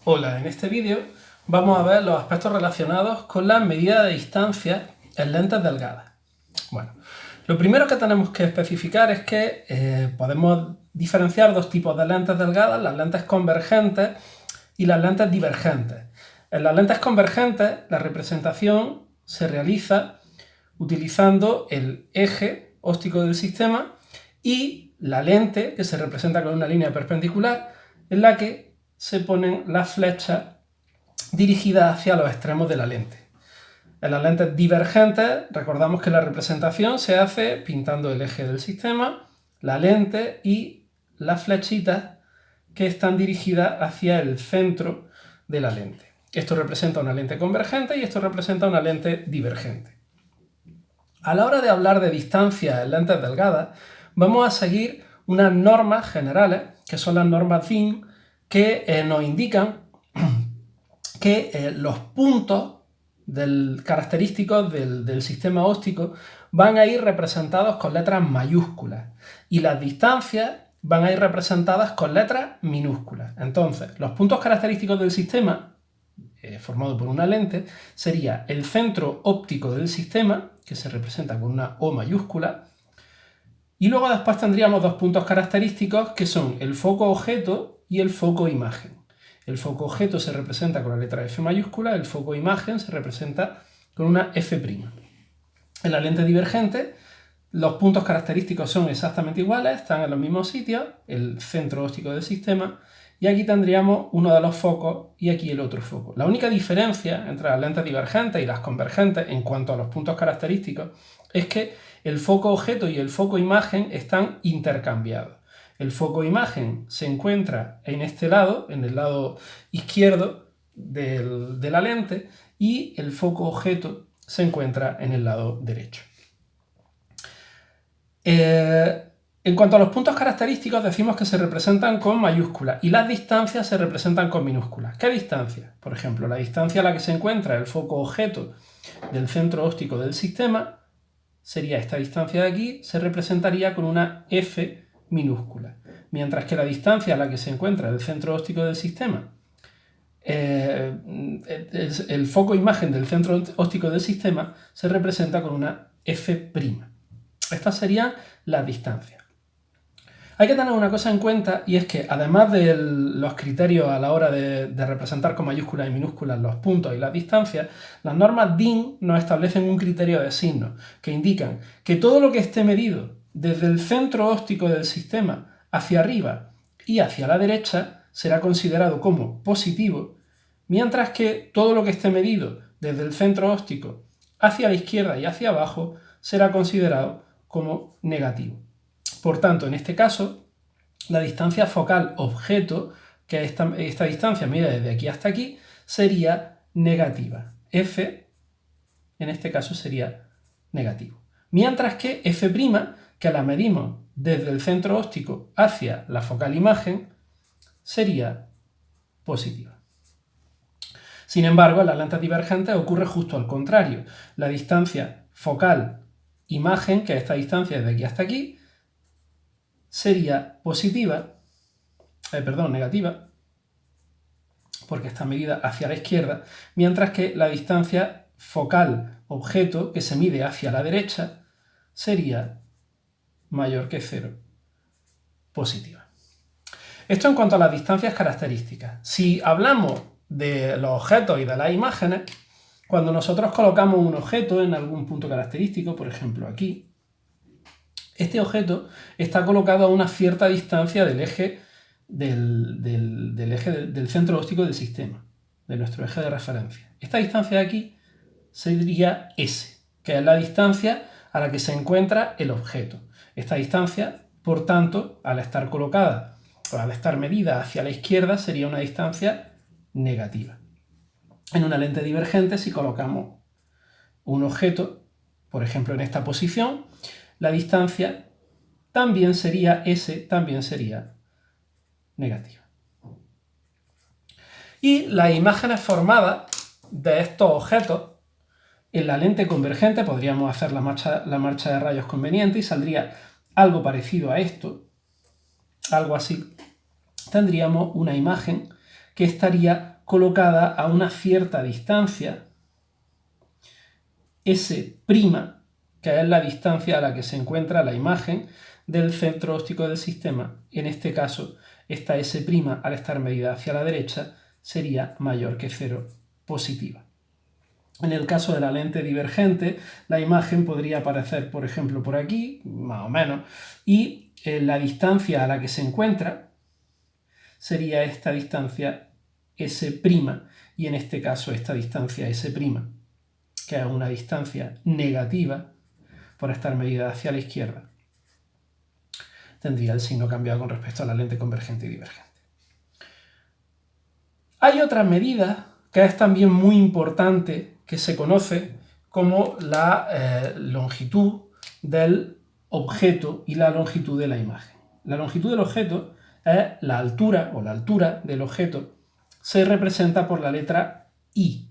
Hola, en este vídeo vamos a ver los aspectos relacionados con la medida de distancia en lentes delgadas. Bueno, lo primero que tenemos que especificar es que podemos diferenciar dos tipos de lentes delgadas, las lentes convergentes y las lentes divergentes. En las lentes convergentes la representación se realiza utilizando el eje óptico del sistema y la lente, que se representa con una línea perpendicular, en la que se ponen las flechas dirigidas hacia los extremos de la lente. En las lentes divergentes recordamos que la representación se hace pintando el eje del sistema, la lente y las flechitas que están dirigidas hacia el centro de la lente. Esto representa una lente convergente y esto representa una lente divergente. A la hora de hablar de distancia en lentes delgadas, vamos a seguir unas normas generales, que son las normas DIN, que nos indican que los puntos característicos del sistema óptico van a ir representados con letras mayúsculas y las distancias van a ir representadas con letras minúsculas. Entonces, los puntos característicos del sistema, formado por una lente, sería el centro óptico del sistema, que se representa con una O mayúscula, y luego después tendríamos dos puntos característicos que son el foco objeto y el foco imagen. El foco objeto se representa con la letra F mayúscula, el foco imagen se representa con una F'. En la lente divergente los puntos característicos son exactamente iguales, están en los mismos sitios, el centro óptico del sistema, y aquí tendríamos uno de los focos y aquí el otro foco. La única diferencia entre las lentes divergentes y las convergentes en cuanto a los puntos característicos es que el foco objeto y el foco imagen están intercambiados. El foco imagen se encuentra en este lado, en el lado izquierdo de la lente, y el foco objeto se encuentra en el lado derecho. En cuanto a los puntos característicos, decimos que se representan con mayúsculas y las distancias se representan con minúsculas. ¿Qué distancia? Por ejemplo, la distancia a la que se encuentra el foco objeto del centro óptico del sistema sería esta distancia de aquí, se representaría con una F minúscula. Mientras que la distancia a la que se encuentra el centro óptico del sistema, el foco imagen del centro óptico del sistema, se representa con una F'. Estas serían las distancias. Hay que tener una cosa en cuenta y es que además de los criterios a la hora de representar con mayúsculas y minúsculas los puntos y las distancias, las normas DIN nos establecen un criterio de signos que indican que todo lo que esté medido desde el centro óptico del sistema hacia arriba y hacia la derecha será considerado como positivo, mientras que todo lo que esté medido desde el centro óptico hacia la izquierda y hacia abajo será considerado como negativo. Por tanto, en este caso, la distancia focal objeto, que esta distancia mide desde aquí hasta aquí, sería negativa. F, en este caso, sería negativo. Mientras que F', que la medimos desde el centro óptico hacia la focal imagen, sería positiva. Sin embargo, en las lentes divergentes ocurre justo al contrario. La distancia focal imagen, que es esta distancia desde aquí hasta aquí, sería negativa, porque está medida hacia la izquierda, mientras que la distancia focal objeto, que se mide hacia la derecha, sería mayor que 0, positiva. Esto en cuanto a las distancias características. Si hablamos de los objetos y de las imágenes, cuando nosotros colocamos un objeto en algún punto característico, por ejemplo aquí, este objeto está colocado a una cierta distancia del eje del centro óptico del sistema, de nuestro eje de referencia. Esta distancia de aquí sería S, que es la distancia a la que se encuentra el objeto. Esta distancia, por tanto, al estar colocada o al estar medida hacia la izquierda, sería una distancia negativa. En una lente divergente, si colocamos un objeto, por ejemplo en esta posición, la distancia también sería S, también sería negativa. Y las imágenes formadas de estos objetos en la lente convergente podríamos hacer la marcha de rayos conveniente y saldría algo parecido a esto, algo así. Tendríamos una imagen que estaría colocada a una cierta distancia, S', que es la distancia a la que se encuentra la imagen del centro óptico del sistema. En este caso, esta S', al estar medida hacia la derecha, sería mayor que 0, positiva. En el caso de la lente divergente, la imagen podría aparecer, por ejemplo, por aquí, más o menos, y la distancia a la que se encuentra sería esta distancia S', y en este caso esta distancia S', que es una distancia negativa por estar medida hacia la izquierda, tendría el signo cambiado con respecto a la lente convergente y divergente. Hay otra medida que es también muy importante, que se conoce como la longitud del objeto y la longitud de la imagen. La longitud del objeto es la altura, o la altura del objeto se representa por la letra I.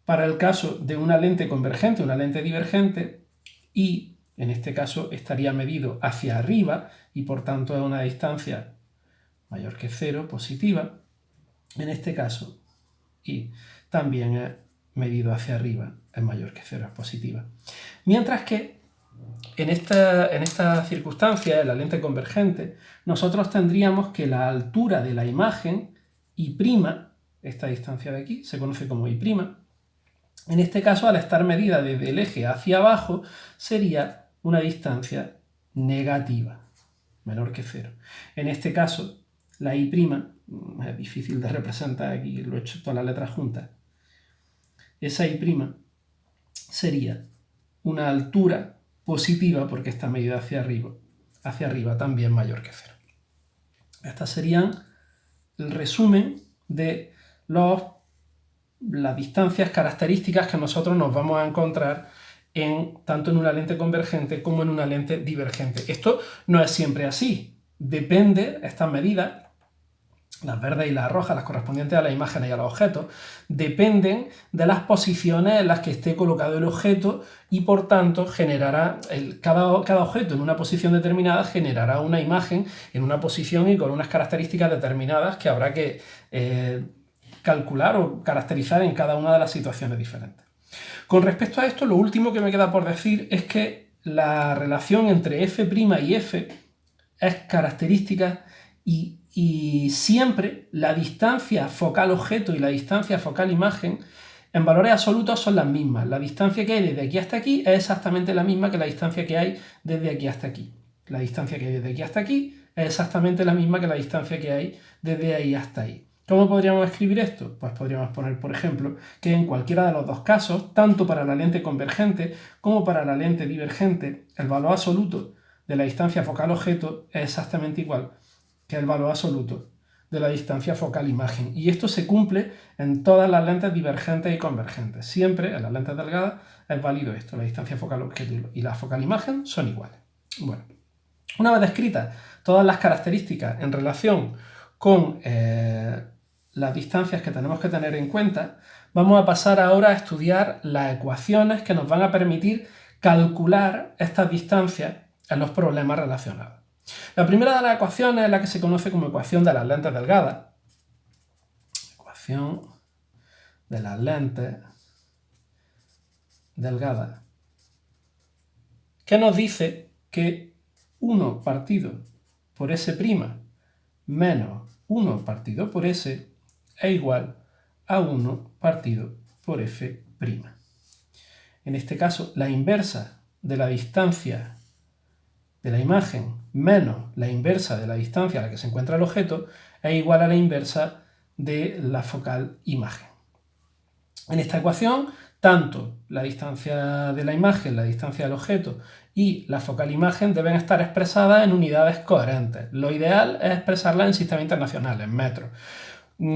Para el caso de una lente convergente, una lente divergente, I, en este caso, estaría medido hacia arriba y por tanto es una distancia mayor que 0, positiva. En este caso, I también es medido hacia arriba, es mayor que 0, es positiva. Mientras que en esta circunstancia, en la lente convergente, nosotros tendríamos que la altura de la imagen, I', esta distancia de aquí, se conoce como I', en este caso, al estar medida desde el eje hacia abajo, sería una distancia negativa, menor que 0. En este caso, la I', es difícil de representar aquí, lo he hecho todas las letras juntas, esa I' sería una altura positiva porque está medida hacia arriba también mayor que 0. Estas serían el resumen de las distancias características que nosotros nos vamos a encontrar tanto en una lente convergente como en una lente divergente. Esto no es siempre así, depende, estas medidas, las verdes y las rojas, las correspondientes a las imágenes y a los objetos, dependen de las posiciones en las que esté colocado el objeto y por tanto generará, cada objeto en una posición determinada generará una imagen en una posición y con unas características determinadas que habrá que calcular o caracterizar en cada una de las situaciones diferentes. Con respecto a esto, lo último que me queda por decir es que la relación entre F' y F es característica y siempre la distancia focal-objeto y la distancia focal-imagen en valores absolutos son las mismas. La distancia que hay desde aquí hasta aquí es exactamente la misma que la distancia que hay desde aquí hasta aquí. La distancia que hay desde aquí hasta aquí es exactamente la misma que la distancia que hay desde ahí hasta ahí. ¿Cómo podríamos escribir esto? Pues podríamos poner, por ejemplo, que en cualquiera de los dos casos, tanto para la lente convergente como para la lente divergente, el valor absoluto de la distancia focal-objeto es exactamente igual que el valor absoluto de la distancia focal-imagen. Y esto se cumple en todas las lentes divergentes y convergentes. Siempre en las lentes delgadas es válido esto, la distancia focal-objeto y la focal-imagen son iguales. Bueno, una vez descritas todas las características en relación con las distancias que tenemos que tener en cuenta, vamos a pasar ahora a estudiar las ecuaciones que nos van a permitir calcular estas distancias en los problemas relacionados. La primera de las ecuaciones es la que se conoce como ecuación de las lentes delgadas. Ecuación de las lentes delgadas, que nos dice que 1 partido por S' menos 1 partido por S es igual a 1 partido por F'. En este caso, la inversa de la distancia de la imagen menos la inversa de la distancia a la que se encuentra el objeto es igual a la inversa de la focal imagen. En esta ecuación, tanto la distancia de la imagen, la distancia del objeto y la focal imagen deben estar expresadas en unidades coherentes. Lo ideal es expresarlas en sistemas internacionales, en metros.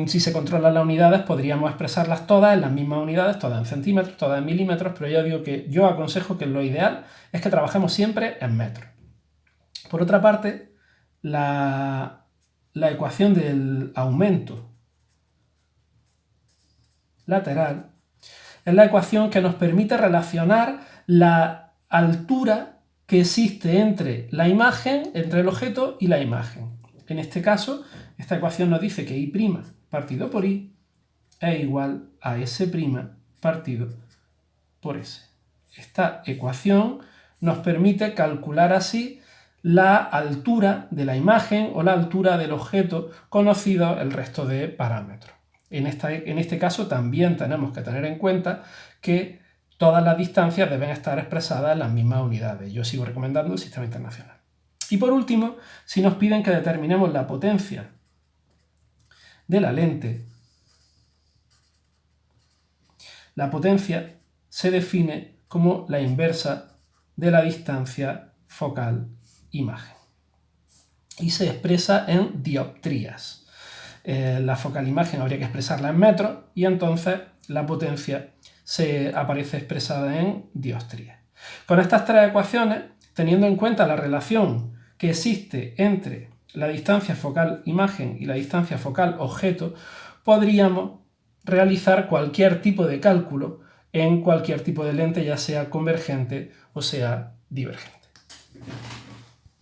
Si se controlan las unidades, podríamos expresarlas todas en las mismas unidades, todas en centímetros, todas en milímetros, pero ya digo que yo aconsejo que lo ideal es que trabajemos siempre en metros. Por otra parte, la ecuación del aumento lateral es la ecuación que nos permite relacionar la altura que existe entre la imagen, entre el objeto y la imagen. En este caso, Esta ecuación nos dice que I' partido por I es igual a S' partido por S. Esta ecuación nos permite calcular así la altura de la imagen o la altura del objeto conocido el resto de parámetros. En este caso también tenemos que tener en cuenta que todas las distancias deben estar expresadas en las mismas unidades. Yo sigo recomendando el sistema internacional. Y por último, si nos piden que determinemos la potencia de la lente, la potencia se define como la inversa de la distancia focal-imagen y se expresa en dioptrías. La focal-imagen habría que expresarla en metros y entonces la potencia se aparece expresada en dioptrías. Con estas tres ecuaciones, teniendo en cuenta la relación que existe entre la distancia focal-imagen y la distancia focal-objeto, podríamos realizar cualquier tipo de cálculo en cualquier tipo de lente, ya sea convergente o sea divergente.